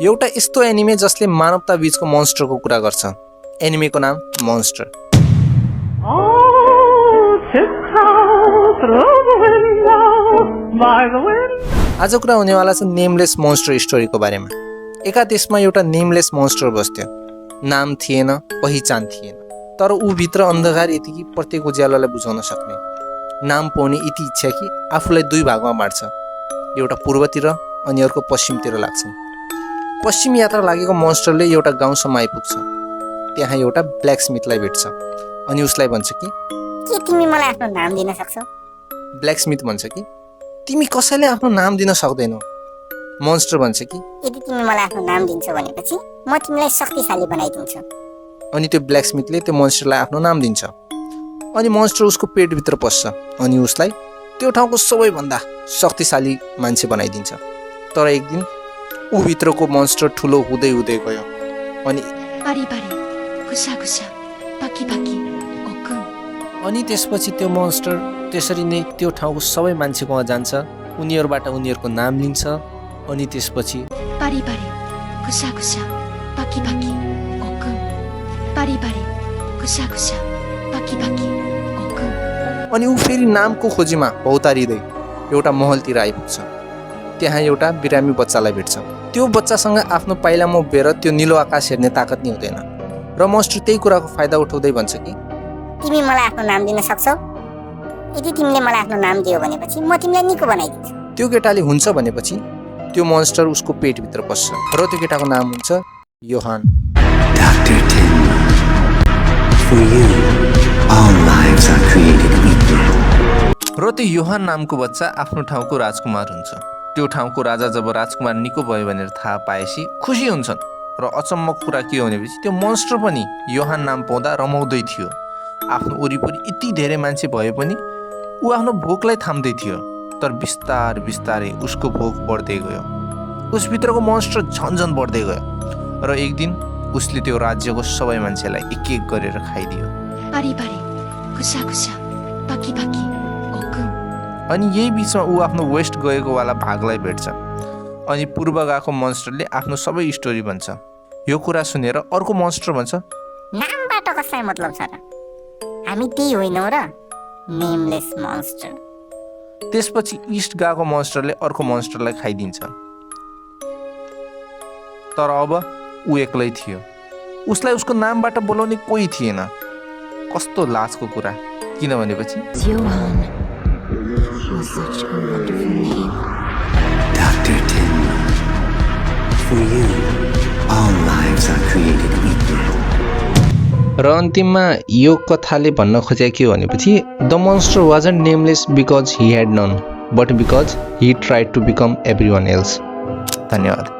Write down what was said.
एउटा यस्तो एनिमे जसले मानवता बीचको मोन्स्टरको कुरा गर्छ। एनिमेको नाम मोन्स्टर। आज कुरा हुनेवाला छ नेमलेस मोन्स्टर स्टोरीको बारेमा। एका देशमा एउटा नेमलेस मोन्स्टर बस्थ्यो। नाम थिएन, पहिचान थिएन, तर ऊ भित्र अन्धकार यति कि प्रत्येक उज्यालोलाई बुझाउन सक्ने, नाम पाउने यति इच्छा कि आफूलाई दुई भागमा बाँड्छ। एउटा पूर्वतिर अनि अर्को पश्चिमतिर लाग्छन्। पश्चिम यात्रा लागेको मोन्स्टरले एउटा गाउँसम्म आइपुग्छ। त्यहाँ एउटा ब्ल्याकस्मिथलाई भेट्छ अनि उसलाई भन्छ कि के तिमी मलाई आफ्नो नाम दिन सक्छौ? ब्ल्याकस्मिथ भन्छ कि तिमी कसैले आफ्नो नाम दिन सक्दैनौ। मोन्स्टर भन्छ कि यदि तिमी मलाई आफ्नो नाम दिन्छौ भनेपछि म तिमीलाई शक्तिशाली बनाइदिन्छु। अनि त्यो ब्ल्याकस्मिथले त्यो मोन्स्टरलाई आफ्नो नाम दिन्छ। अनि मोन्स्टर उसको पेटभित्र पस्छ अनि उसलाई त्यो ठाउँको सबैभन्दा शक्तिशाली मान्छे बनाइदिन्छ। तर एक दिन ऊ भित्रको मोन्स्टर ठुलो हुँदै हुँदै गयो अनि अनि त्यसपछि त्यो मोन्स्टर त्यसरी नै त्यो ठाउँको सबै मान्छेकोमा जान्छ। उनीहरूबाट उनीहरूको नाम लिन्छ अनि त्यसपछि अनि ऊ फेरि नामको खोजीमा भौतारिँदै एउटा महलतिर आइपुग्छ। त्यहाँ एउटा बिरामी बच्चालाई भेट्छ। त्यो बच्चासँग आफ्नो पाइलामा उभिएर त्यो निलो आकाश हेर्ने ताकत नै हुँदैन र मोन्स्टर त्यही कुराको फाइदा उठाउँदै भन्छ कि तिमी मलाई आफ्नो नाम दिन सक्छौ? यदि तिमीले मलाई आफ्नो नाम दियो भनेपछि म तिमीलाई निको बनाइदिन्छु। त्यो केटाले हुन्छ भनेपछि त्यो मोन्स्टर उसको पेटभित्र पस्छ र त्यो केटाको नाम हुन्छ Johann. Dr. Tenma, for you, all lives are created equal. र त्यो योहान नामको बच्चा आफ्नो ठाउँको राजकुमार हुन्छ। त्यो ठाउँको राजा जब राजकुमार निको भयो भनेर थाहा पाएपछि खुसी हुन्छन्। र अचम्मको कुरा के हो भनेपछि त्यो मोन्स्टर पनि योहान नाम पाउँदा रमाउँदै थियो। आफ्नो वरिपरि यति धेरै मान्छे भए पनि ऊ आफ्नो भोकलाई थाम्दै थियो। तर बिस्तारै बिस्तारै उसको भोक बढ्दै गयो। उसभित्रको मोन्स्टर झन्झन बढ्दै गयो र एक दिन उसले त्यो राज्यको सबै मान्छेलाई एक एक गरेर खाइदियो। अनि यही बिचमा ऊ आफ्नो वेस्ट गएको वाला भागलाई भेट्छ। अनि पूर्व गएको मोन्स्टरले आफ्नो सबै स्टोरी भन्छ। यो कुरा सुनेर अर्को मोन्स्टर भन्छ नामबाट कसलाई मतलब छ र? हामी त्यही होइनौ र नेमलेस मोन्स्टर। त्यसपछि इस्ट गएको मोन्स्टरले अर्को मोन्स्टरलाई खाइदिन्छ। तर अब ऊ एक्लै थियो। उसलाई उसको नामबाट बोलाउने कोही थिएन। कस्तो लाजको कुरा, किनभनेपछि Dr. Tenma, for you, all lives are created equal. र अन्तिममा यो कथाले भन्न खोजेको के हो भनेपछि the monster wasn't nameless because he had none but because he tried to become everyone else. धन्यवाद।